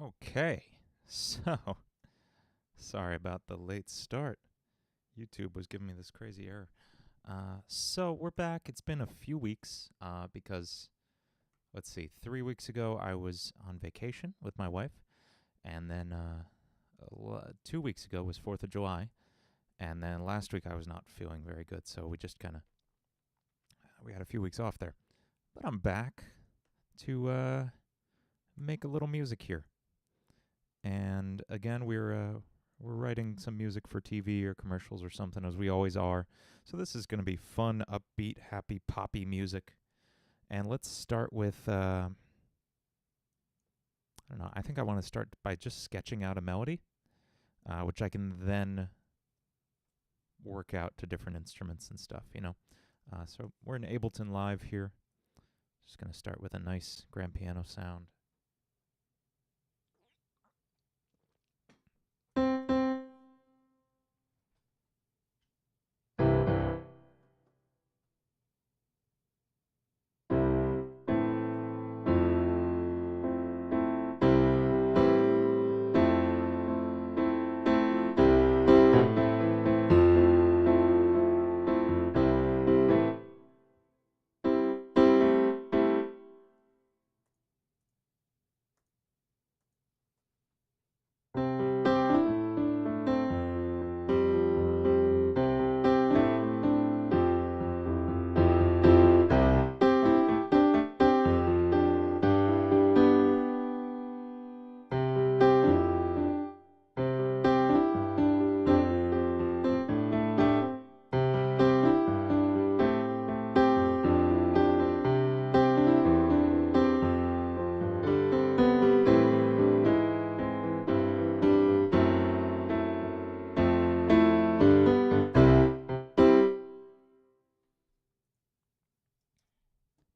Okay, so sorry about the late start. YouTube was giving me this crazy error. So we're back. It's been a few weeks because, let's see, 3 weeks ago I was on vacation with my wife, and then 2 weeks ago was 4th of July, and then last week I was not feeling very good, so we just kind of, we had a few weeks off there. But I'm back to make a little music here. And again, we're writing some music for TV or commercials or something, as we always are. So this is going to be fun, upbeat, happy, poppy music. And let's start with, I don't know, I think I want to start by just sketching out a melody, which I can then work out to different instruments and stuff, you know. So we're in Ableton Live here. Just going to start with a nice grand piano sound.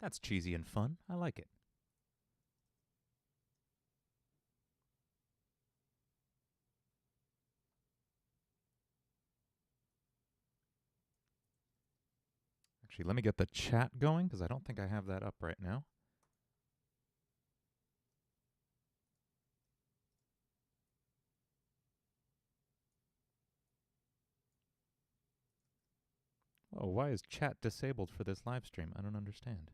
That's cheesy and fun. I like it. Actually, let me get the chat going, because I don't think I have that up right now. Oh, why is chat disabled for this live stream? I don't understand.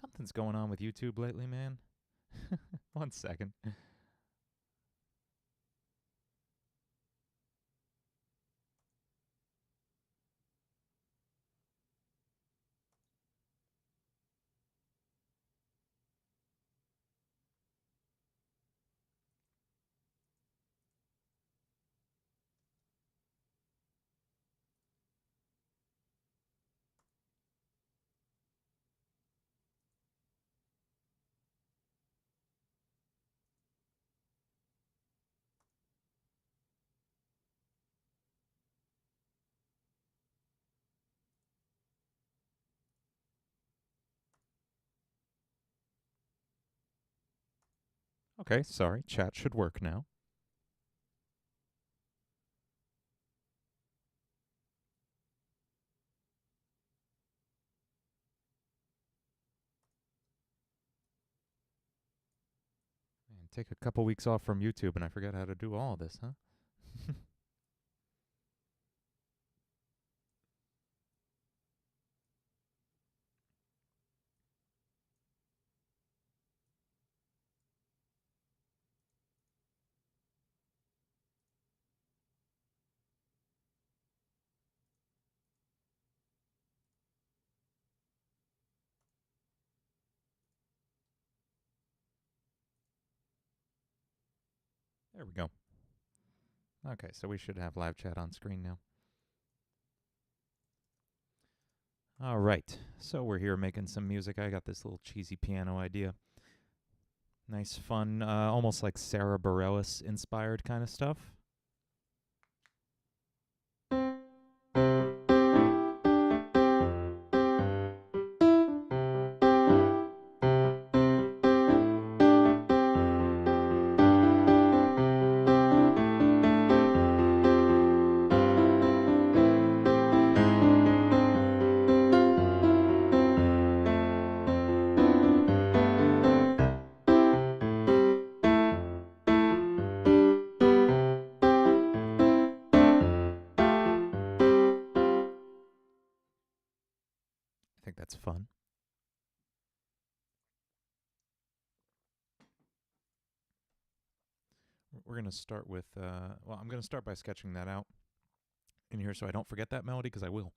Something's going on with YouTube lately, man. 1 second. Okay, sorry. Chat should work now. Man, take a couple weeks off from YouTube and I forgot how to do all of this, huh? There we go. Okay, so we should have live chat on screen now. All right, so we're here making some music. I got this little cheesy piano idea. Nice, fun, almost like Sarah Bareilles inspired kind of stuff. think that's fun. We're going to start with, well, I'm going to start by sketching that out in here so I don't forget that melody, because I will.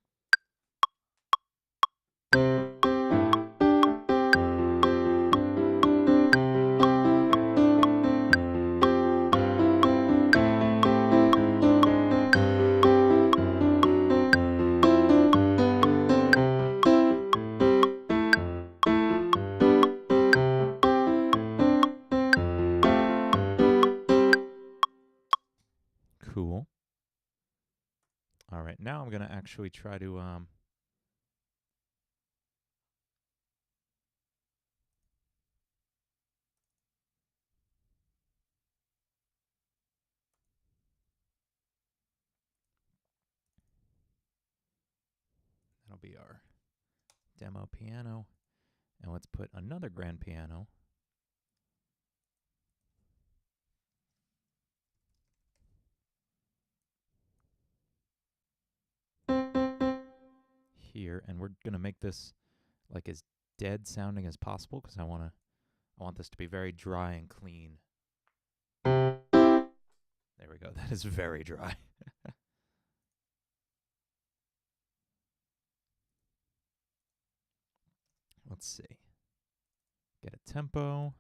Cool. All right, now I'm going to actually try to that'll be our demo piano. And let's put another grand piano here, and we're going to make this like as dead sounding as possible, because I want this to be very dry and clean. There we go. That is very dry. Let's see. Get a tempo.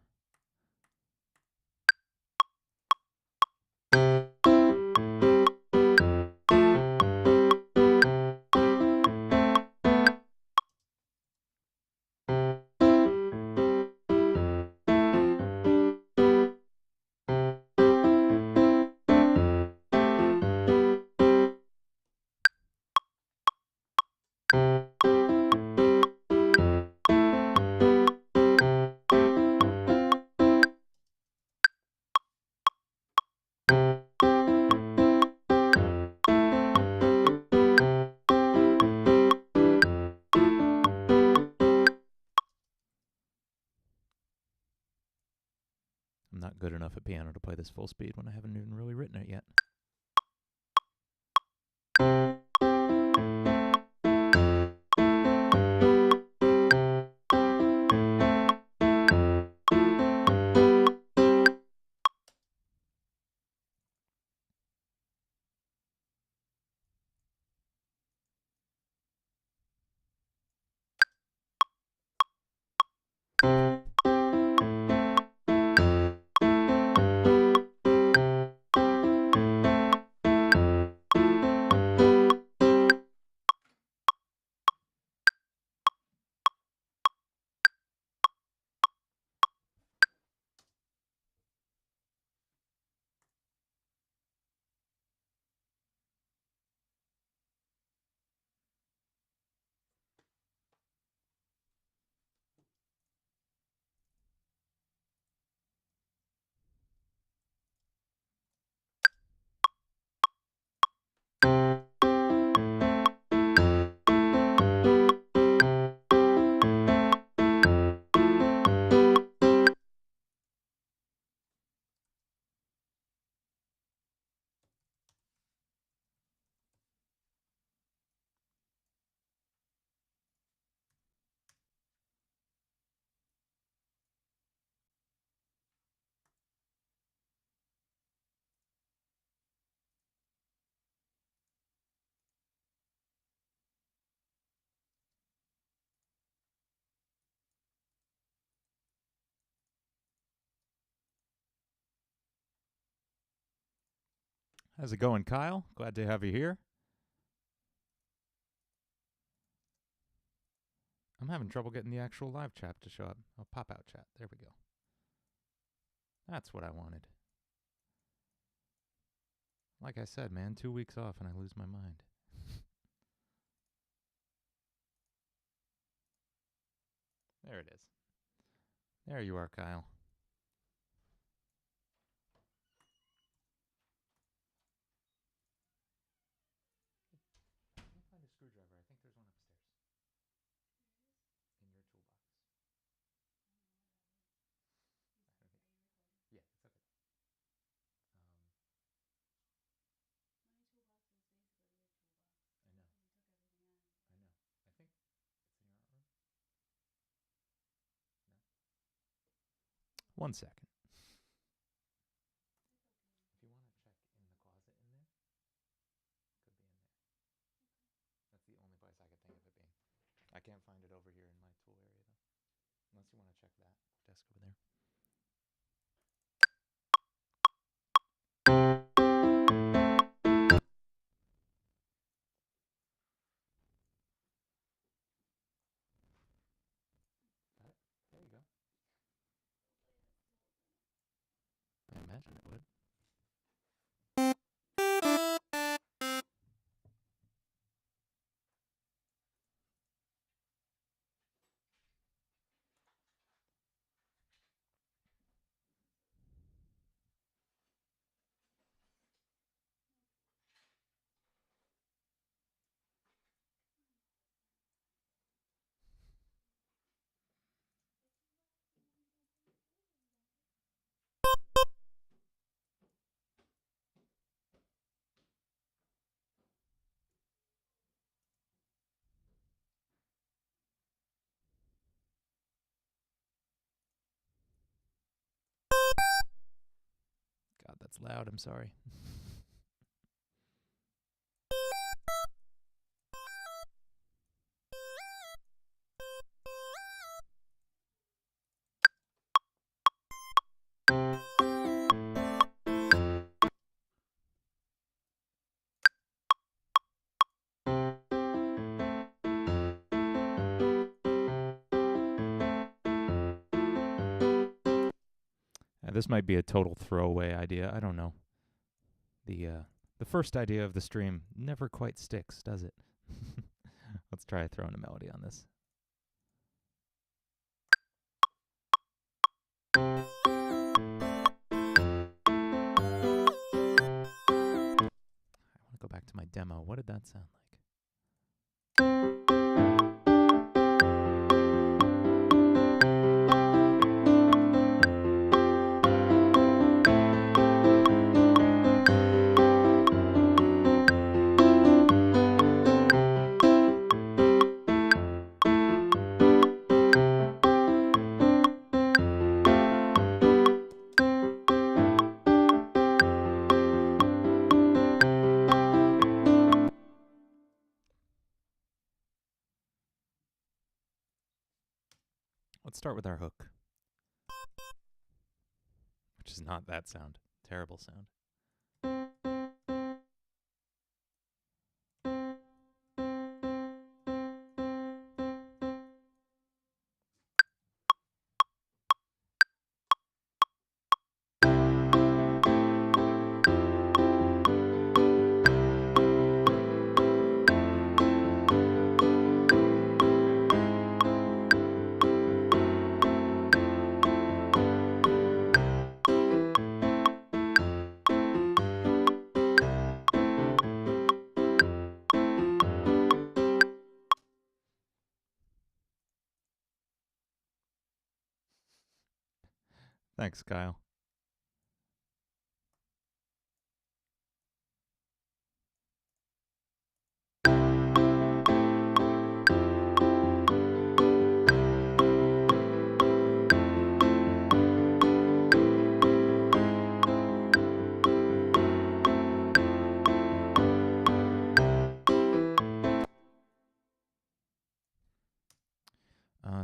I'm not good enough at piano to play this full speed when I haven't even really written it yet. How's it going, Kyle? Glad to have you here. I'm having trouble getting the actual live chat to show up. Oh, pop-out chat. There we go. That's what I wanted. Like I said, man, 2 weeks off and I lose my mind. There it is. There you are, Kyle. Let me find a screwdriver. I think there's one upstairs. In your toolbox. Yeah, it's okay. I know. I know. I think it's in your art room. 1 second. If you want to check in the closet in there, could be in there. That's the only place I could think of it being. I can't find it over here in my tool area, though. Unless you want to check that desk over there. Got it? There you go. I imagine it would. God, that's loud. I'm sorry. This might be a total throwaway idea. I don't know. The first idea of the stream never quite sticks, does it? Let's try throwing a melody on this. I want to go back to my demo. What did that sound like? Let's start with our hook, which is not that sound. Terrible sound. Thanks, Kyle.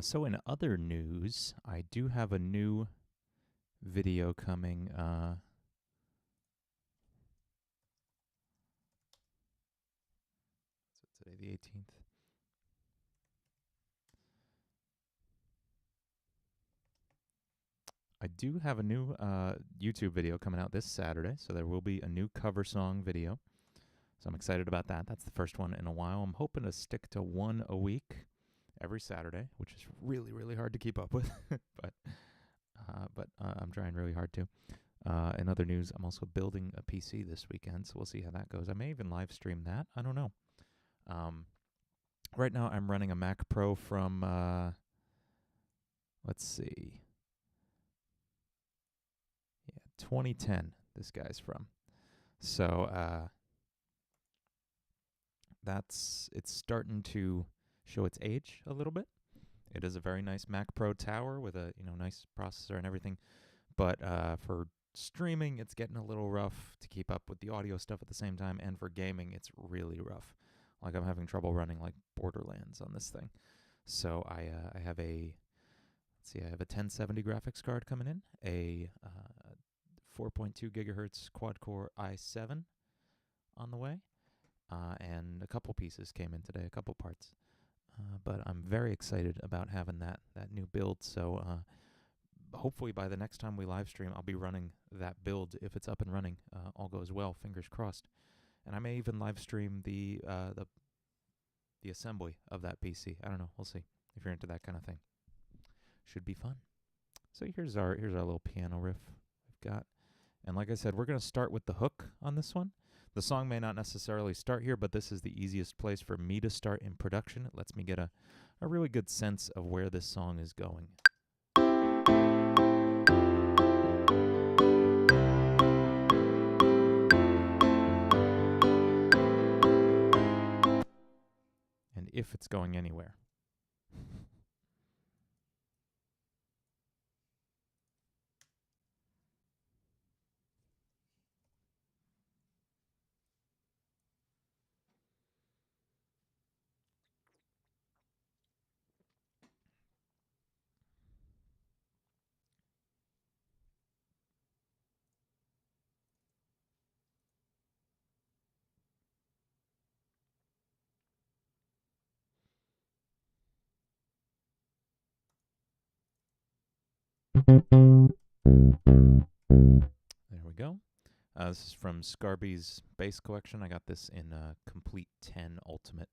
So in other news, I do have a new video coming. So today, the 18th. I do have a new YouTube video coming out this Saturday, so there will be a new cover song video. So I'm excited about that. That's the first one in a while. I'm hoping to stick to one a week every Saturday, which is really, really hard to keep up with. but I'm trying really hard to. In other news, I'm also building a PC this weekend, so we'll see how that goes. I may even live stream that. I don't know. Right now, I'm running a Mac Pro from, let's see. Yeah, 2010, this guy's from. So it's starting to show its age a little bit. It is a very nice Mac Pro tower with a nice processor and everything. But for streaming, it's getting a little rough to keep up with the audio stuff at the same time, and for gaming, it's really rough. Like, I'm having trouble running like Borderlands on this thing. So I have a, let's see, I have a 1070 graphics card coming in, a 4.2 gigahertz quad-core i7 on the way, and a couple pieces came in today, a couple parts. But I'm very excited about having that new build. So hopefully by the next time we live stream, I'll be running that build if it's up and running. All goes well, fingers crossed. And I may even live stream the assembly of that PC. I don't know. We'll see if you're into that kind of thing. Should be fun. So here's our little piano riff we've got. And like I said, we're going to start with the hook on this one. The song may not necessarily start here, but this is the easiest place for me to start in production. It lets me get a really good sense of where this song is going. And if it's going anywhere. There we go. This is from Scarby's bass collection. I got this in Complete 10 Ultimate.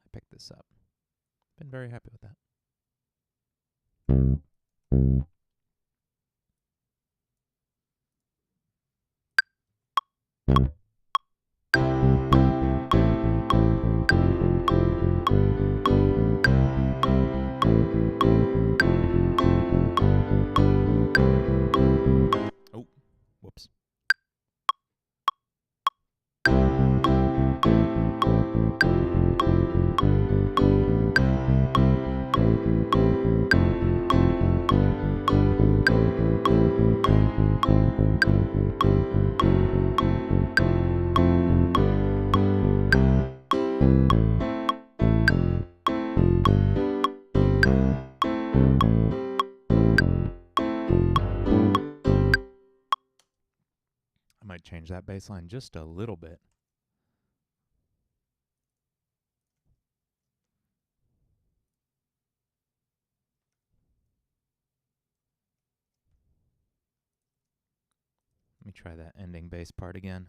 I picked this up. Been very happy with that. Oh, whoops. I might change that bass line just a little bit. Let me try that ending bass part again.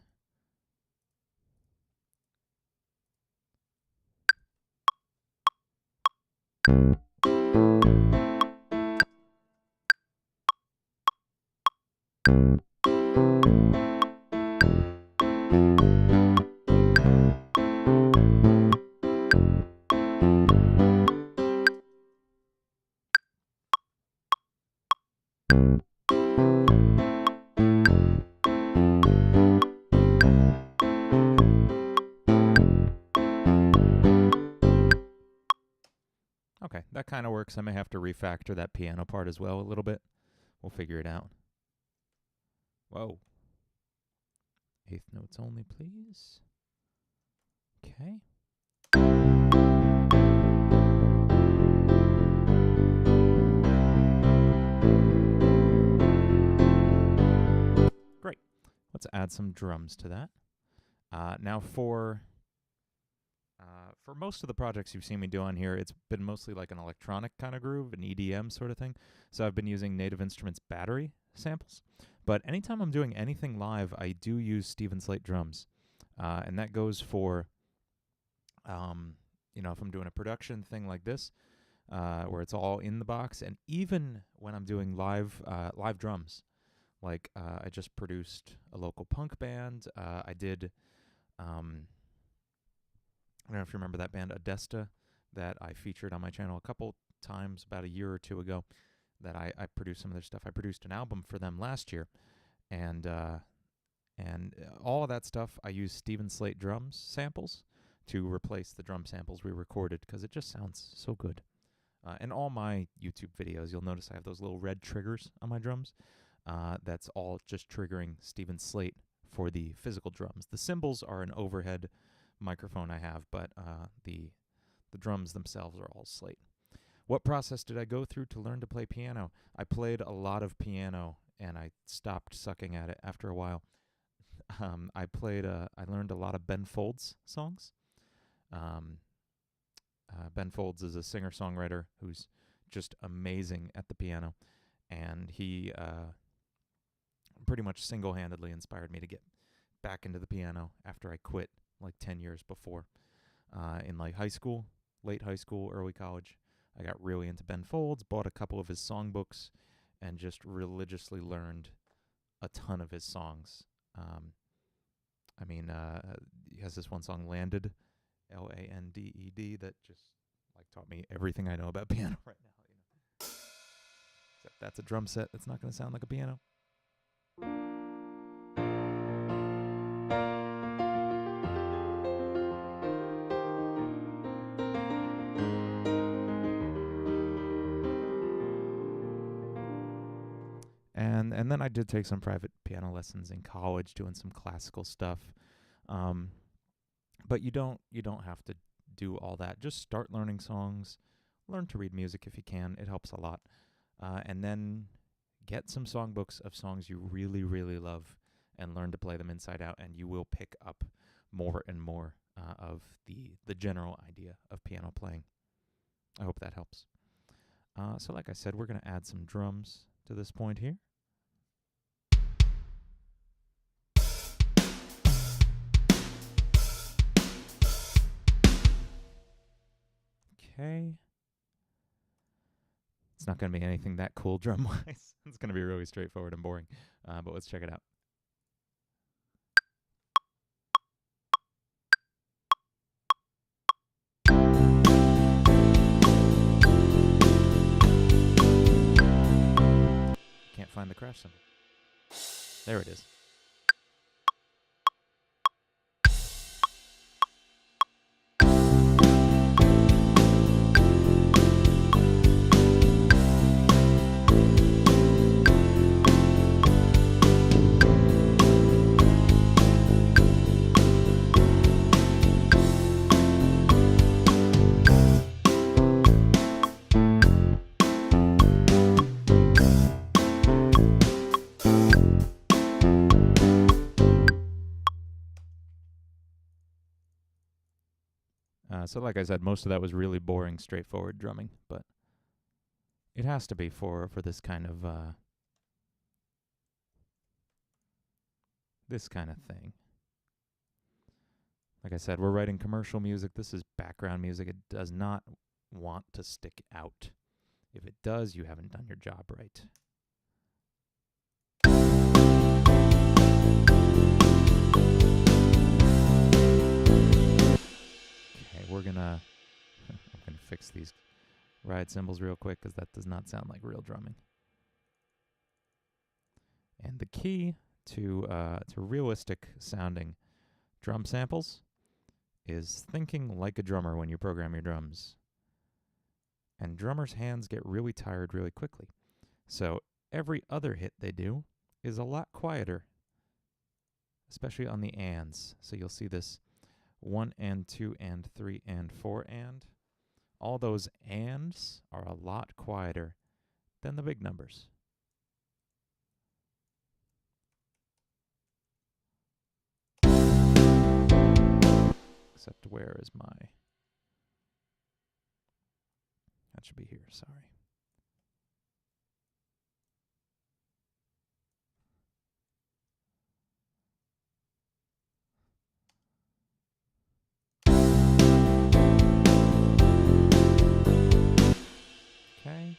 Okay, that kind of works. I may have to refactor that piano part as well a little bit. We'll figure it out. Whoa. Eighth notes only, please. Okay. Great. Let's add some drums to that. Now for most of the projects you've seen me do on here, it's been mostly like an electronic kind of groove, an EDM sort of thing. So I've been using Native Instruments battery samples. But anytime I'm doing anything live, I do use Steven Slate drums. And that goes for, if I'm doing a production thing like this, where it's all in the box, and even when I'm doing live drums. Like, I just produced a local punk band. I did... I don't know if you remember that band, Adesta, that I featured on my channel a couple times about a year or two ago, that I produced some of their stuff. I produced an album for them last year, and all of that stuff, I used Steven Slate drums samples to replace the drum samples we recorded, because it just sounds so good. In all my YouTube videos, you'll notice I have those little red triggers on my drums. that's all just triggering Stephen Slate for the physical drums. The cymbals are an overhead microphone I have, but the drums themselves are all Slate. What process did I go through to learn to play piano? I played a lot of piano, and I stopped sucking at it after a while. I learned a lot of Ben Folds songs. Ben Folds is a singer-songwriter who's just amazing at the piano, and he pretty much single-handedly inspired me to get back into the piano after I quit like 10 years before. In like high school, late high school, early college, I got really into Ben Folds, bought a couple of his songbooks, and just religiously learned a ton of his songs. He has this one song, Landed, Landed, that just like taught me everything I know about piano right now. Except that's a drum set. That's not going to sound like a piano. And then I did take some private piano lessons in college, doing some classical stuff. But you don't have to do all that. Just start learning songs. Learn to read music if you can. It helps a lot. And then get some songbooks of songs you really, really love and learn to play them inside out, and you will pick up more and more of the general idea of piano playing. I hope that helps. So like I said, we're going to add some drums to this point here. Okay. It's not going to be anything that cool drum-wise. It's going to be really straightforward and boring, but let's check it out. Can't find the crash cymbal. There it is. So like I said, most of that was really boring, straightforward drumming, but it has to be for this kind of thing. Like I said, we're writing commercial music. This is background music. It does not want to stick out. If it does, you haven't done your job right. I'm gonna fix these ride cymbals real quick because that does not sound like real drumming. And the key to realistic sounding drum samples is thinking like a drummer when you program your drums. And drummers' hands get really tired really quickly. So every other hit they do is a lot quieter, especially on the ands. So you'll see this 1 and 2 and 3 and 4 and. All those ands are a lot quieter than the big numbers. Except where is my... That should be here, sorry. Okay.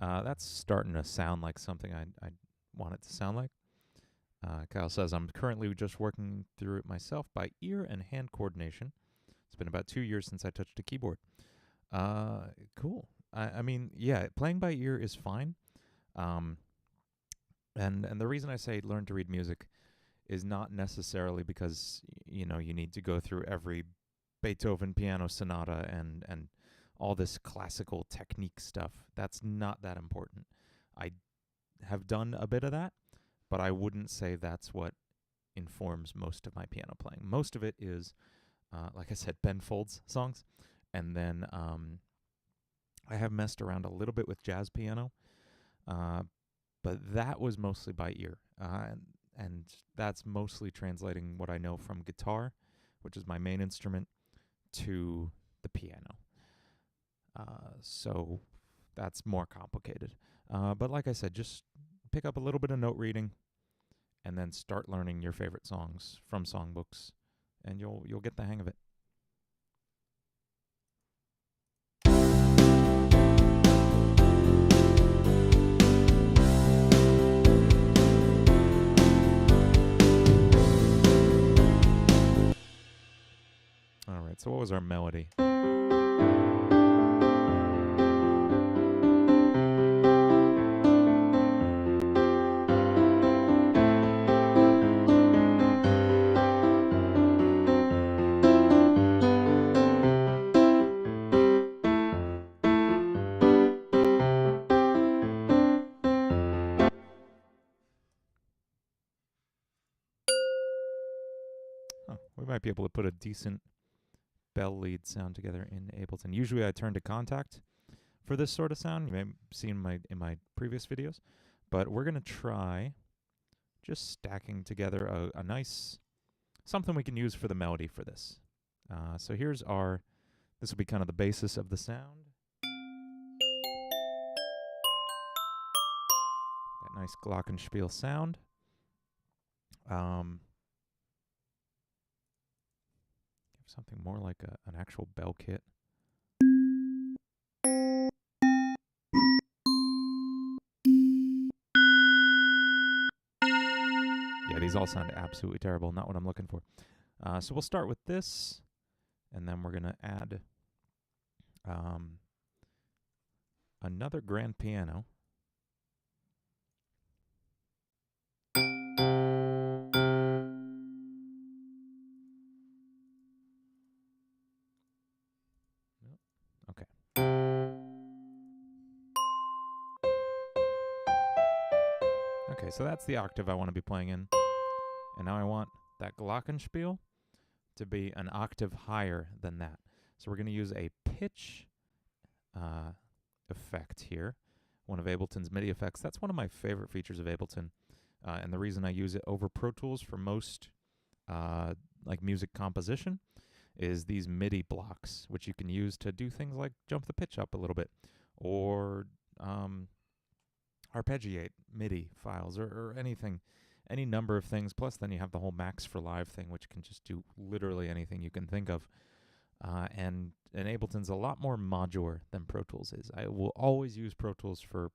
That's starting to sound like something I want it to sound like. Kyle says, I'm currently just working through it myself by ear and hand coordination. It's been about 2 years since I touched a keyboard. Cool. I mean, yeah, playing by ear is fine. And the reason I say learn to read music is not necessarily because, you need to go through every Beethoven piano sonata and all this classical technique stuff. That's not that important. I have done a bit of that, but I wouldn't say that's what informs most of my piano playing. Most of it is, like I said, Ben Folds songs. And then I have messed around a little bit with jazz piano, but that was mostly by ear. And that's mostly translating what I know from guitar, which is my main instrument, to the piano. So that's more complicated. But like I said, just pick up a little bit of note reading and then start learning your favorite songs from songbooks, and you'll get the hang of it. All right, so what was our melody? We might be able to put a decent bell lead sound together in Ableton. Usually I turn to Contact for this sort of sound. You may have seen in my previous videos. But we're going to try just stacking together a nice, something we can use for the melody for this. So here's this will be kind of the basis of the sound. That nice glockenspiel sound. Something more like an actual bell kit. Yeah, these all sound absolutely terrible. Not what I'm looking for. So we'll start with this, and then we're going to add another grand piano. Okay. Okay, so that's the octave I want to be playing in. And now I want that glockenspiel to be an octave higher than that. So we're going to use a pitch effect here, one of Ableton's MIDI effects. That's one of my favorite features of Ableton, and the reason I use it over Pro Tools for most like music composition is these MIDI blocks, which you can use to do things like jump the pitch up a little bit, or arpeggiate MIDI files, or anything, any number of things. Plus then you have the whole Max for Live thing, which can just do literally anything you can think of. And Ableton's a lot more modular than Pro Tools is. I will always use Pro Tools for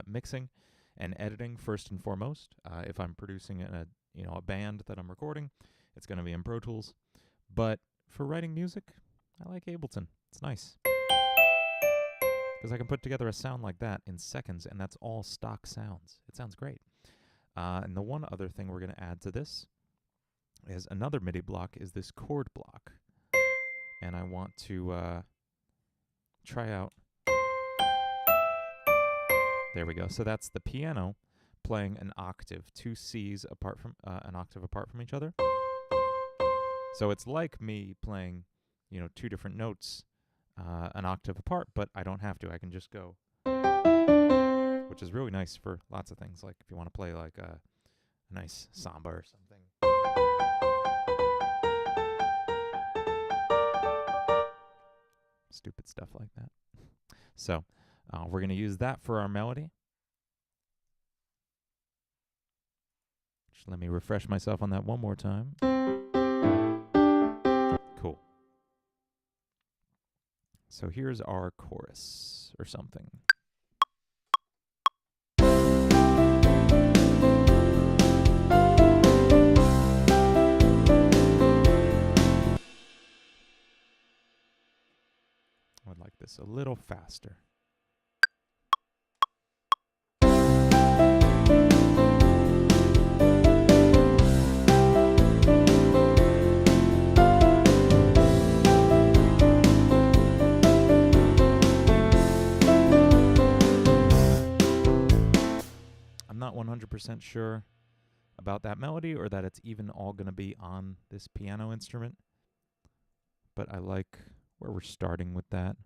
mixing and editing first and foremost. If I'm producing a band that I'm recording, it's going to be in Pro Tools. But for writing music, I like Ableton. It's nice because I can put together a sound like that in seconds, and that's all stock sounds. It sounds great. And the one other thing we're going to add to this is another MIDI block, is this chord block. And I want to try out. There we go. So that's the piano playing an octave, two C's apart from an octave apart from each other. So it's like me playing, two different notes an octave apart, but I don't have to. I can just go, which is really nice for lots of things. Like if you want to play like a nice samba or something. Stupid stuff like that. So we're going to use that for our melody. Just let me refresh myself on that one more time. Cool. So here's our chorus or something. this a little faster. I'm not 100% sure about that melody or that it's even all going to be on this piano instrument, but I like where we're starting with that.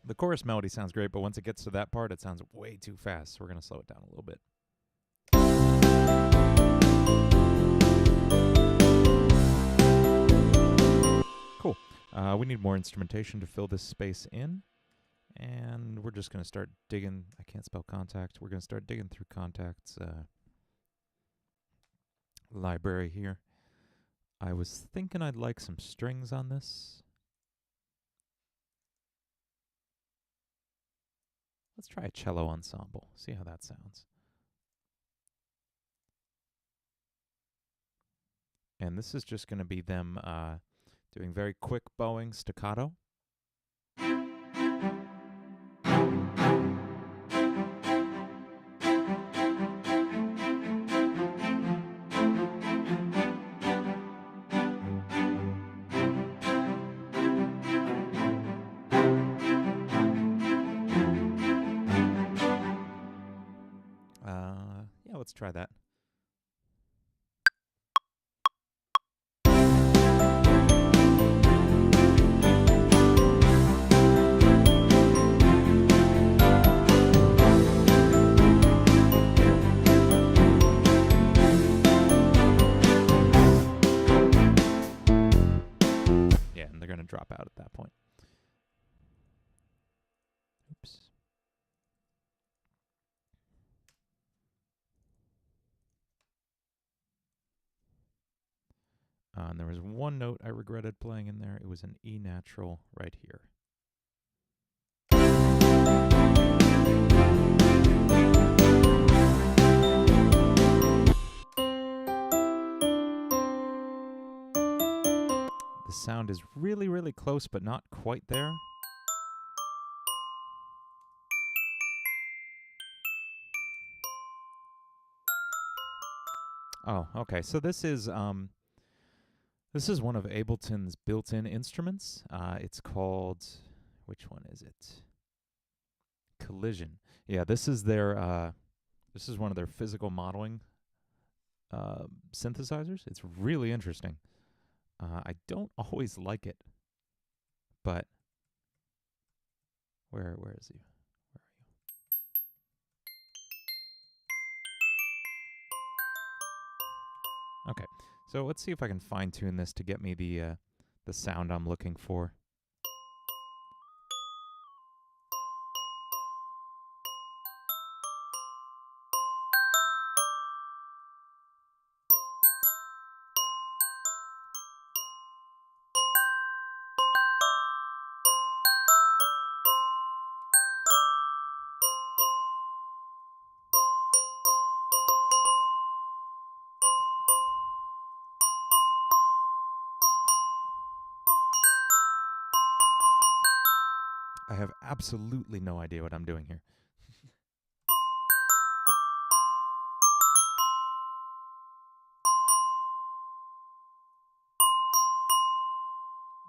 The chorus melody sounds great, but once it gets to that part, it sounds way too fast. So we're going to slow it down a little bit. Cool. We need more instrumentation to fill this space in. And we're just going to start digging. I can't spell contact. We're going to start digging through Contact's library here. I was thinking I'd like some strings on this. Let's try a cello ensemble, see how that sounds. And this is just going to be them doing very quick bowing staccato. Yeah, let's try that. Yeah, and they're going to drop out at that point. Oops. And there was one note I regretted playing in there. It was an E natural right here. The sound is really, really close, but not quite there. Oh, okay. So this is one of Ableton's built-in instruments. It's called, which one is it? Collision. Yeah, this is their this is one of their physical modeling synthesizers. It's really interesting. I don't always like it, but where is he? Where are you? Okay, so let's see if I can fine-tune this to get me the sound I'm looking for. I have absolutely no idea what I'm doing here.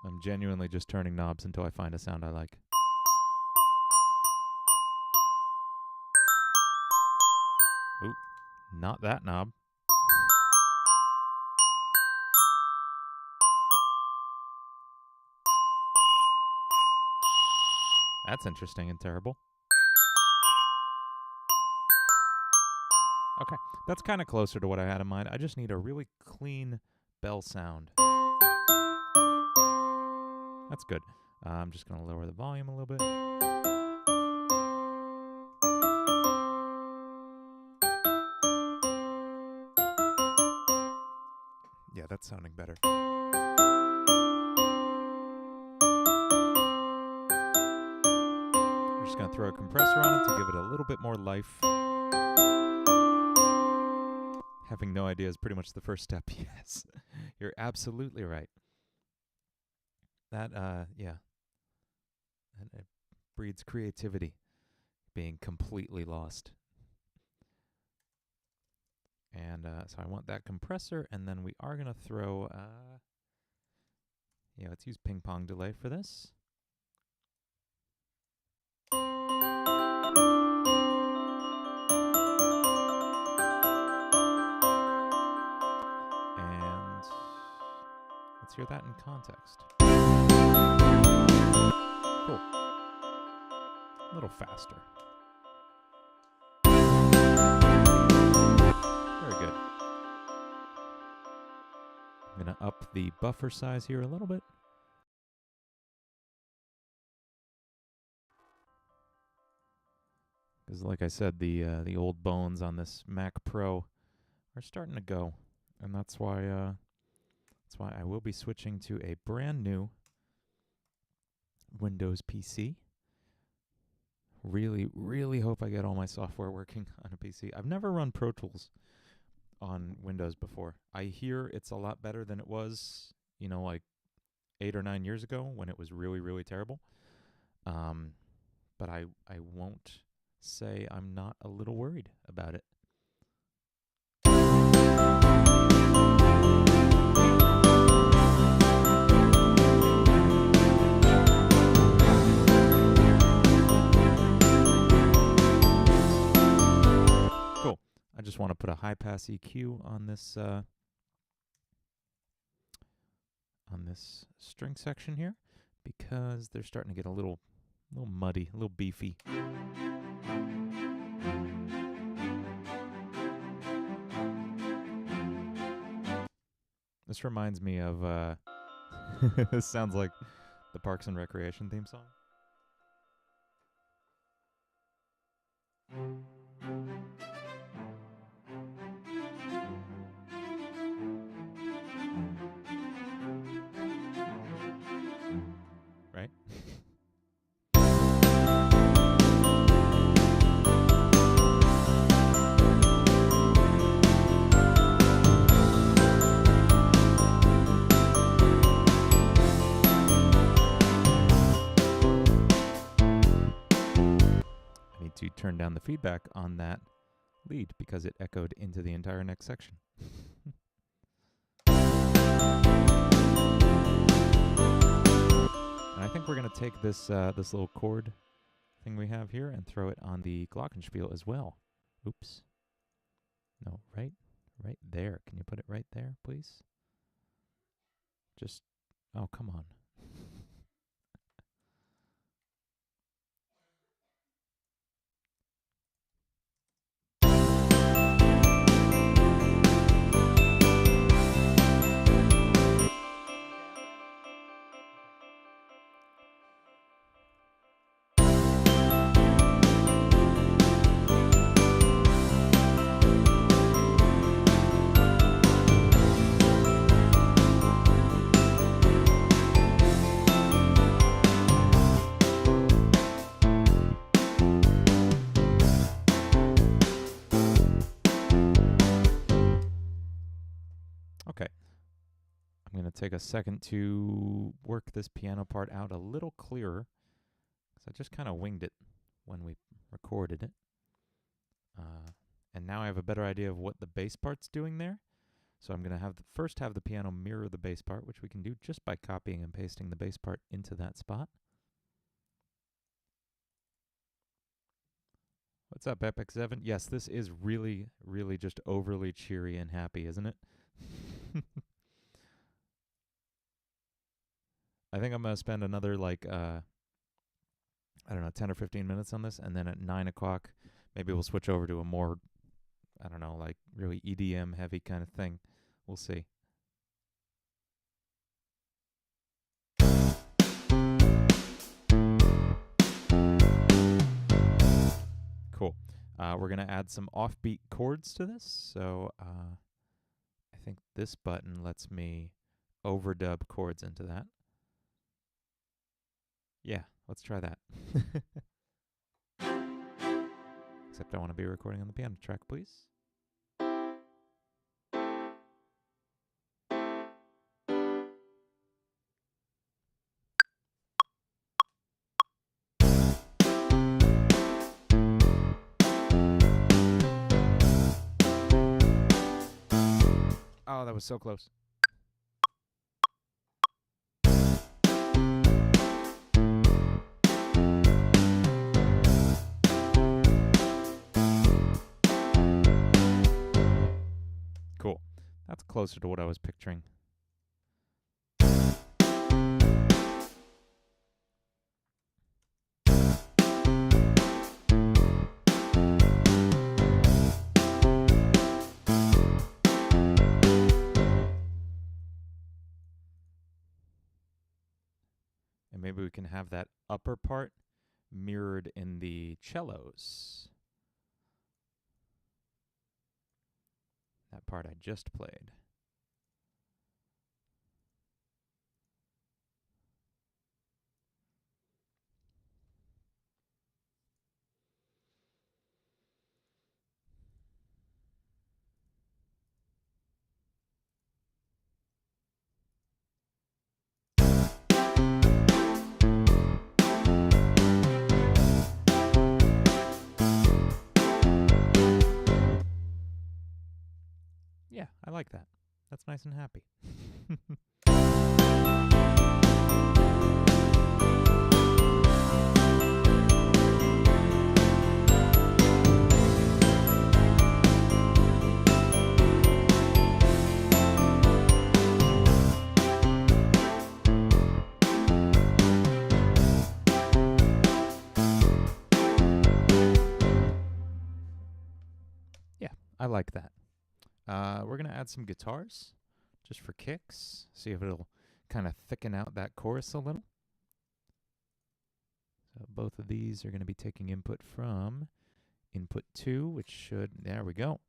I'm genuinely just turning knobs until I find a sound I like. Oop, not that knob. That's interesting and terrible. Okay, that's kind of closer to what I had in mind. I just need a really clean bell sound. That's good. I'm just going to lower the volume a little bit. Yeah, that's sounding better. We're just going to throw a compressor on it to give it a little bit more life. Having no idea is pretty much the first step. Yes, you're absolutely right. That, yeah. And it breeds creativity, being completely lost. And so I want that compressor, and then we are going to throw, yeah, let's use ping pong delay for this. And let's hear that in context. Cool. A little faster. Very good. I'm going to up the buffer size here a little bit. Because like I said, the old bones on this Mac Pro are starting to go. And that's why I will be switching to a brand new Windows PC. Really, really hope I get all my software working on a PC. I've never run Pro Tools on Windows before. I hear it's a lot better than it was, you know, like 8 or 9 years ago when it was really, really terrible. But I won't say I'm not a little worried about it. Cool. I just want to put a high pass EQ on this string section here because they're starting to get a little muddy, a little beefy. This reminds me of this sounds like the Parks and Recreation theme song. Right? I need to turn down the feedback on that lead because it echoed into the entire next section. And I think we're going to take this this little chord thing we have here and throw it on the glockenspiel as well. Oops. No, right there. Can you put it right there, please? Just, oh, come on. Okay. I'm going to take a second to work this piano part out a little clearer because I just kind of winged it when we recorded it. And now I have a better idea of what the bass part's doing there. So I'm going to first have the piano mirror the bass part, which we can do just by copying and pasting the bass part into that spot. What's up, Epic 7? Yes, this is really, really just overly cheery and happy, isn't it? I think I'm going to spend another, like, I don't know, 10 or 15 minutes on this, and then at 9 o'clock, maybe we'll switch over to a more, I don't know, like, really EDM heavy kind of thing. We'll see. We're going to add some offbeat chords to this. So I think this button lets me overdub chords into that. Yeah, let's try that. Except I want to be recording on the piano track, please. Oh, that was so close. Cool. That's closer to what I was picturing. And maybe we can have that upper part mirrored in the cellos. That part I just played. Yeah, I like that. That's nice and happy. Yeah, I like that. We're going to add some guitars just for kicks. See if it'll kind of thicken out that chorus a little. So both of these are going to be taking input from input 2, which should, there we go.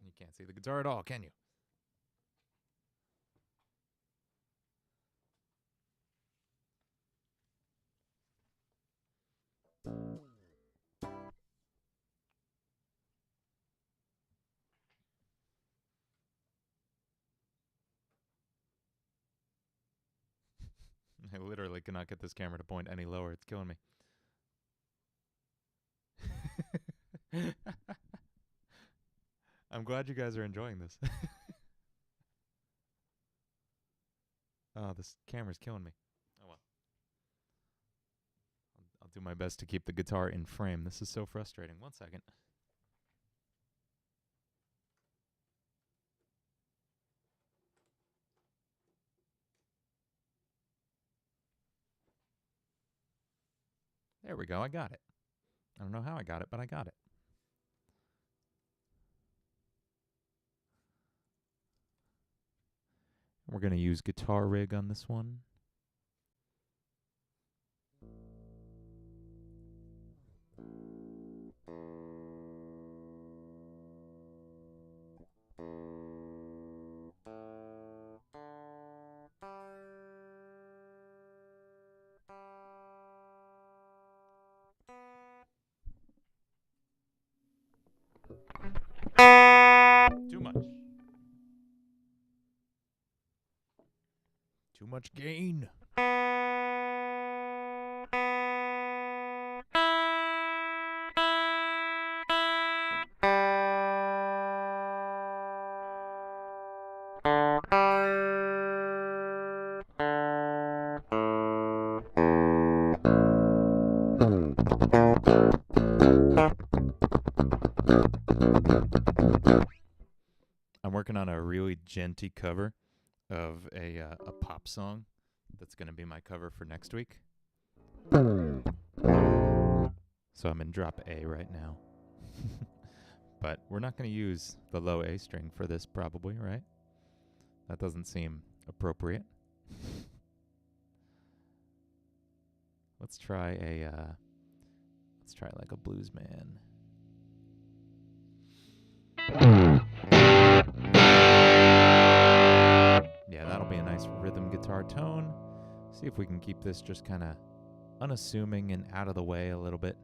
You can't see the guitar at all, can you? I literally cannot get this camera to point any lower. It's killing me. I'm glad you guys are enjoying this. Oh, this camera's killing me. Oh well. I'll do my best to keep the guitar in frame. This is so frustrating. 1 second. There we go. I got it. I don't know how I got it, but I got it. We're going to use Guitar Rig on this one. Too much. Too much gain. I'm working on a really genty cover of a pop song that's going to be my cover for next week. So I'm in drop A right now. But we're not going to use the low A string for this probably, right? That doesn't seem appropriate. Let's try like a blues man. Yeah, that'll be a nice rhythm guitar tone. See if we can keep this just kind of unassuming and out of the way a little bit.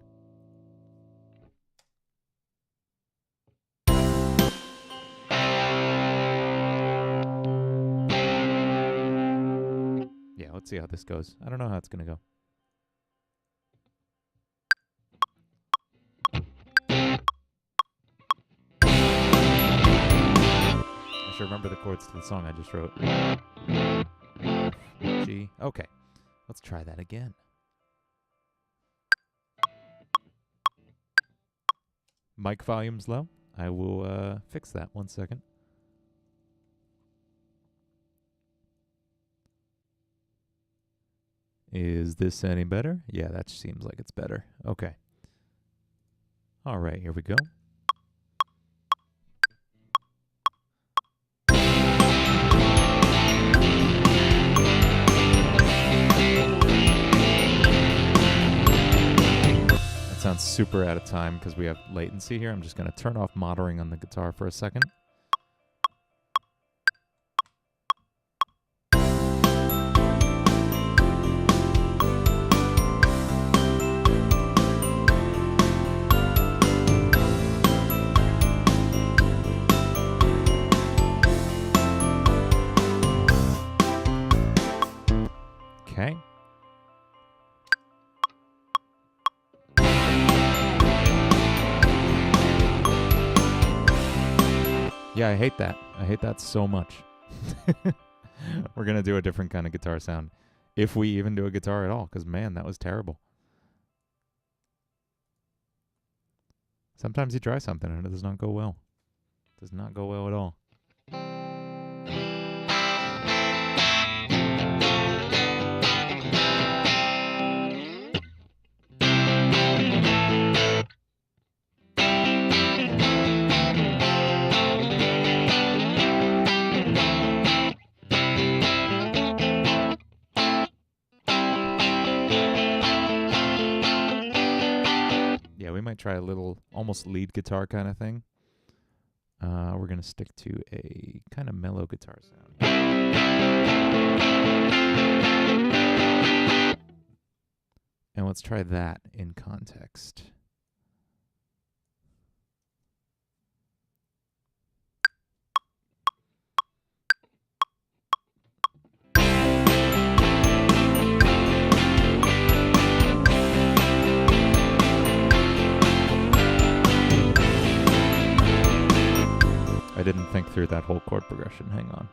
Yeah, let's see how this goes. I don't know how it's going to go. I should remember the chords to the song I just wrote. G. Okay, let's try that again. Mic volume's low. I will fix that 1 second. Is this any better? Yeah, that seems like it's better. Okay. All right, here we go. That sounds super out of time because we have latency here. I'm just going to turn off modding on the guitar for a second. Okay. Yeah, I hate that. I hate that so much. We're going to do a different kind of guitar sound. If we even do a guitar at all, because, man, that was terrible. Sometimes you try something and it does not go well. It does not go well at all. We might try a little almost lead guitar kind of thing. We're going to stick to a kind of mellow guitar sound. And let's try that in context. I didn't think through that whole chord progression. Hang on.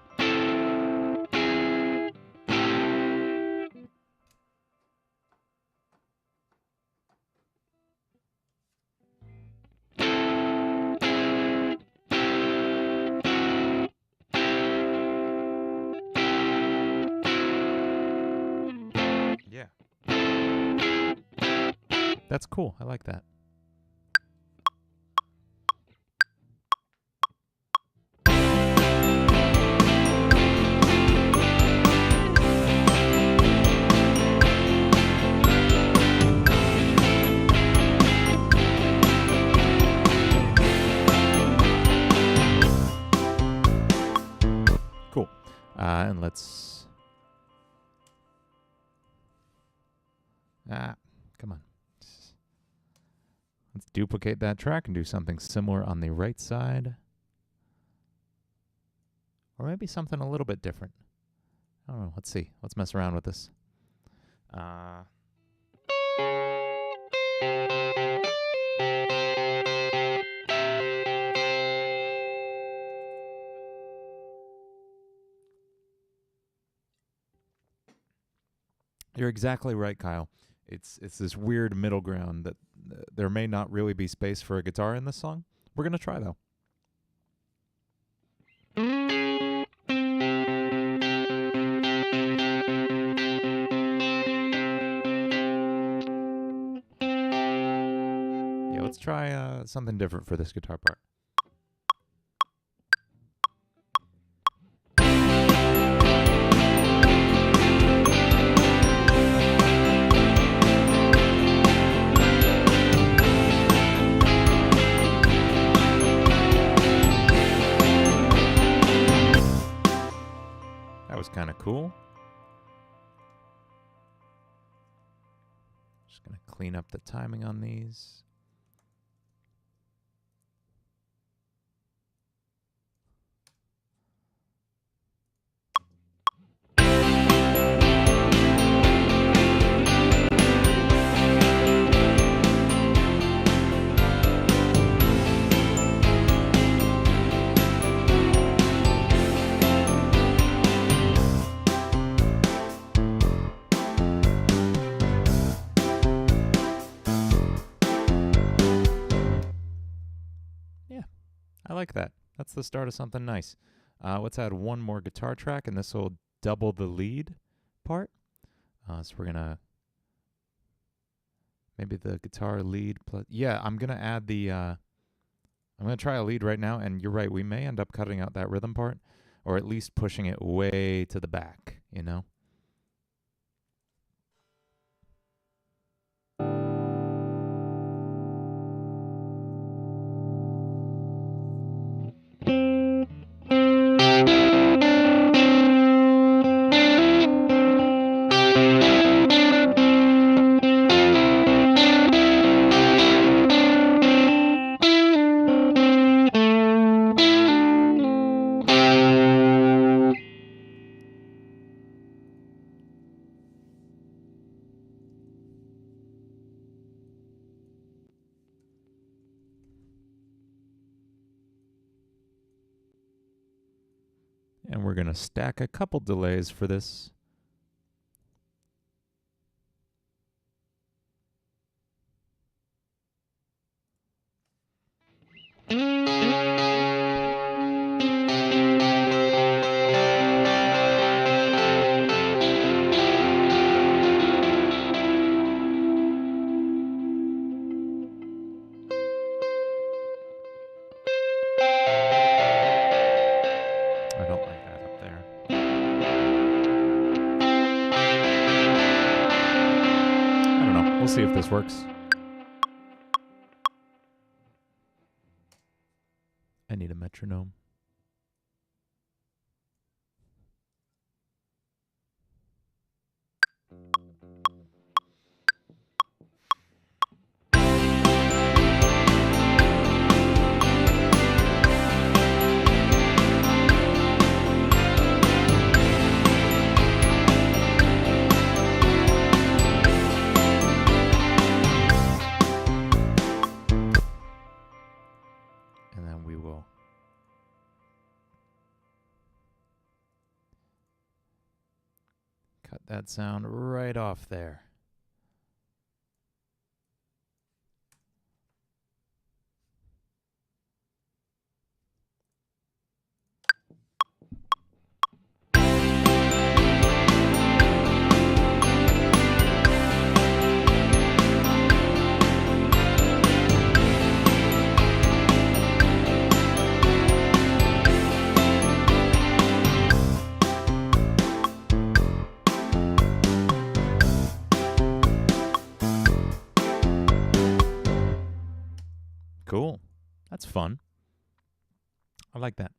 Yeah. That's cool. I like that. Cool. And let's... come on. Let's duplicate that track and do something similar on the right side. Or maybe something a little bit different. I don't know. Let's see. Let's mess around with this. You're exactly right, Kyle. It's this weird middle ground that there may not really be space for a guitar in this song. We're going to try, though. try something different for this guitar part. That was kind of cool. Just going to clean up the timing on these. I like that. That's the start of something nice. Let's add one more guitar track, and this will double the lead part. So we're going to... Maybe the guitar lead plus... Yeah, I'm going to add the... I'm going to try a lead right now, and you're right, we may end up cutting out that rhythm part, or at least pushing it way to the back, you know? And we're going to stack a couple delays for this. I don't like that up there. I don't know. We'll see if this works. I need a metronome. And then we will cut that sound right off there. Cool. That's fun. I like that.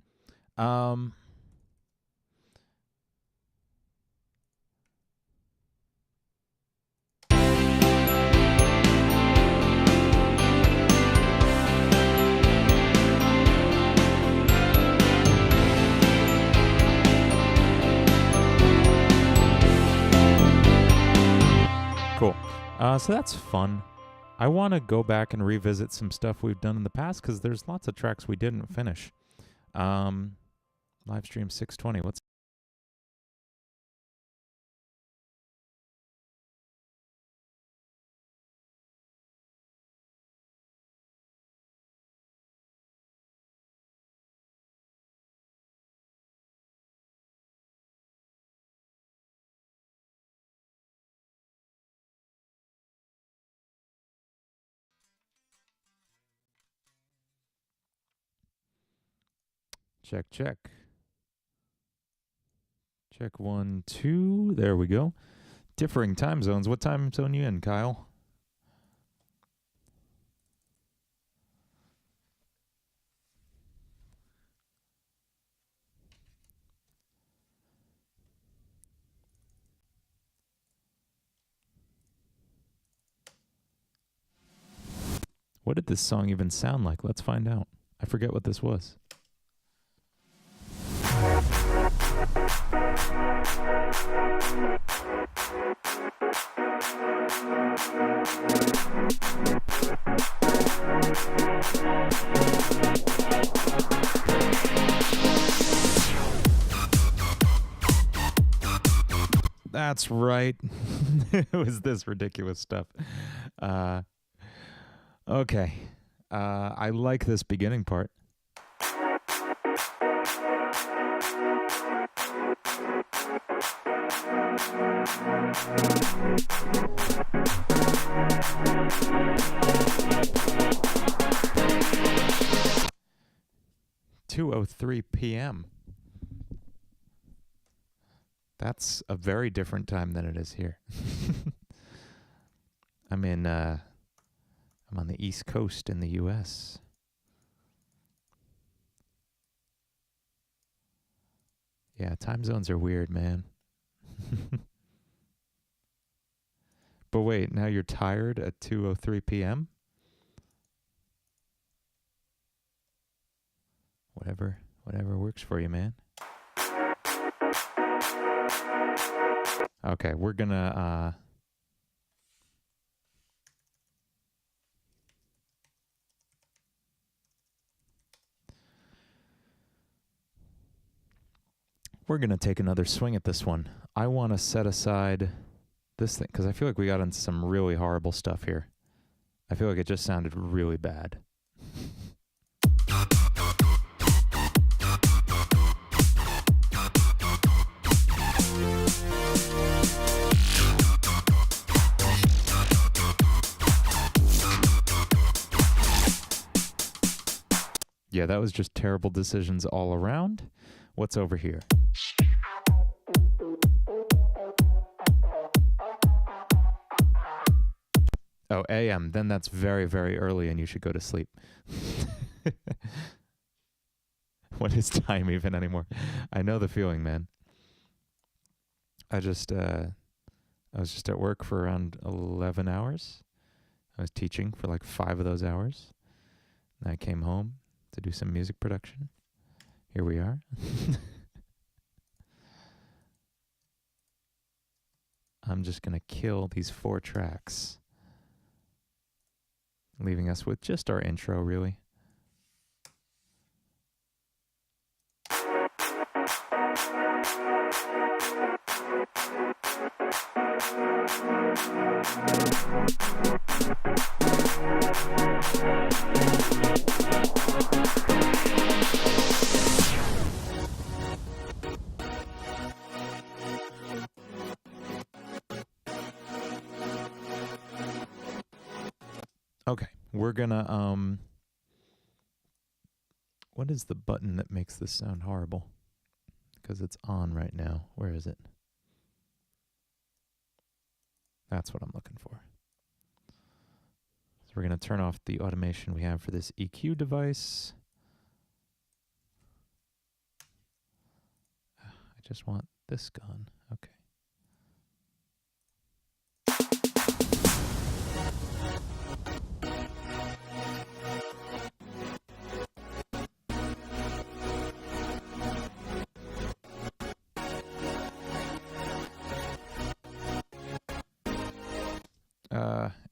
Cool. So that's fun. I want to go back and revisit some stuff we've done in the past because there's lots of tracks we didn't finish. Livestream 620. Let's Check, check. Check 1, 2. There we go. Differing time zones. What time zone you in, Kyle? What did this song even sound like? Let's find out. I forget what this was. That's right. It was this ridiculous stuff. Okay. I like this beginning part. "2:03 p.m. That's a very different time than it is here. I'm on the East Coast in the U.S. Yeah, time zones are weird, man. But wait, now you're tired at 2:03 p.m.? Whatever works for you, man. Okay, we're gonna take another swing at this one. I want to set aside this thing because I feel like we got into some really horrible stuff here. I feel like it just sounded really bad. Yeah, that was just terrible decisions all around. What's over here? Oh, AM. Then that's very, very early and you should go to sleep. What is time even anymore? I know the feeling, man. I was just at work for around 11 hours. I was teaching for like 5 of those hours. And I came home to do some music production. Here we are. I'm just going to kill these 4 tracks, leaving us with just our intro, really. Okay, we're gonna, what is the button that makes this sound horrible? Because it's on right now. Where is it? That's what I'm looking for. So we're gonna turn off the automation we have for this EQ device. I just want this gone. Okay.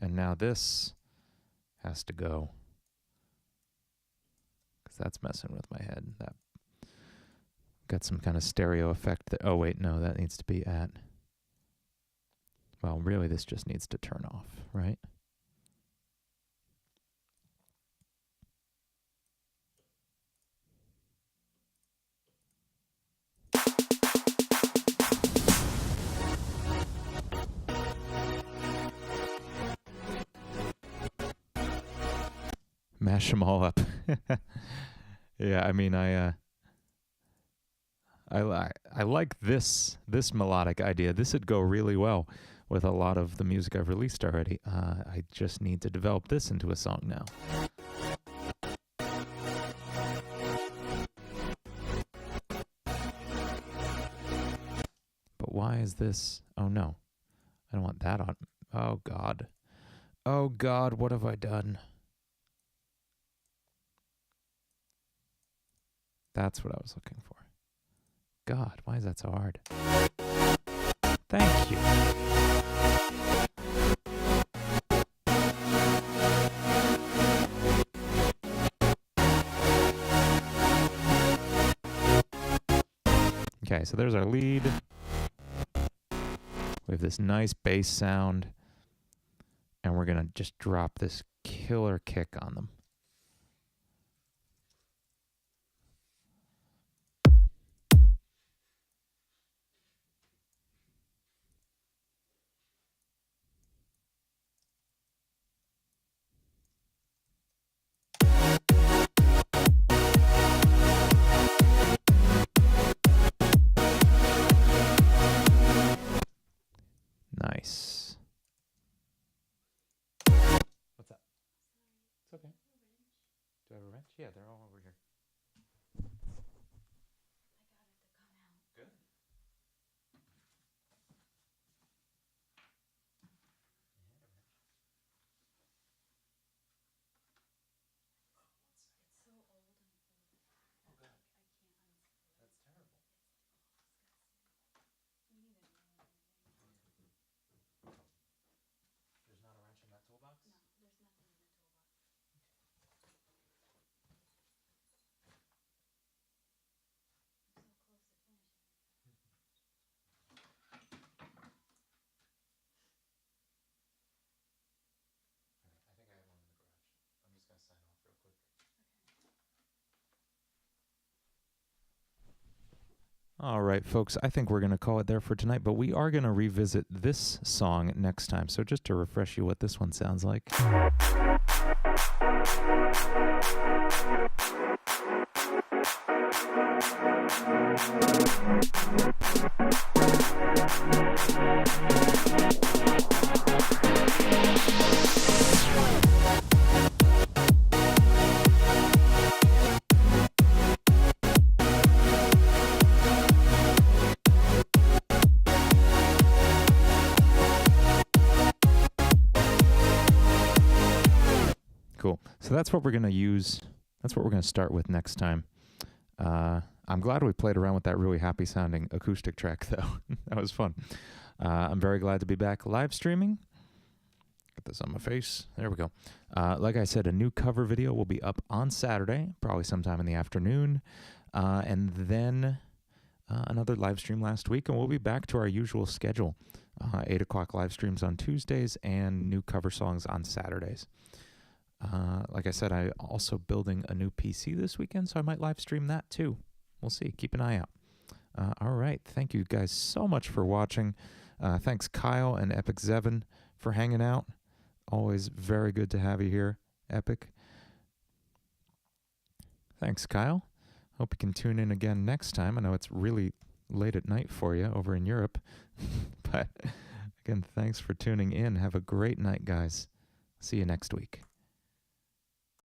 And now this has to go, because that's messing with my head. That got some kind of stereo effect that, oh wait, no, that needs to be at, well, really this just needs to turn off, right? Mash them all up. Yeah, I mean, I I like this melodic idea. This would go really well with a lot of the music I've released already. I just need to develop this into a song now. But why is this? Oh no, I don't want that on. Oh God. Oh God, what have I done? That's what I was looking for. God, why is that so hard? Thank you. Okay, so there's our lead. We have this nice bass sound, and we're gonna just drop this killer kick on them. Nice. What's that? It's okay. Do I have a wrench? Yeah, they're all over here. Good. There's not a wrench in that toolbox? No, there's nothing in the toolbox. I'm so close to finishing. Alright, I think I have one in the garage. I'm just gonna sign off real quick. All right, folks, I think we're going to call it there for tonight, but we are going to revisit this song next time. So just to refresh you what this one sounds like. Cool. So that's what we're going to use. That's what we're going to start with next time. I'm glad we played around with that really happy sounding acoustic track, though. That was fun. I'm very glad to be back live streaming. Get this on my face. There we go. Like I said, a new cover video will be up on Saturday, probably sometime in the afternoon. And then another live stream last week, and we'll be back to our usual schedule. 8 o'clock live streams on Tuesdays and new cover songs on Saturdays. Like I said, I'm also building a new PC this weekend, so I might live stream that too. We'll see. Keep an eye out. All right. Thank you guys so much for watching. Thanks, Kyle and Epic Zevin, for hanging out. Always very good to have you here, Epic. Thanks, Kyle. Hope you can tune in again next time. I know it's really late at night for you over in Europe. But again, thanks for tuning in. Have a great night, guys. See you next week.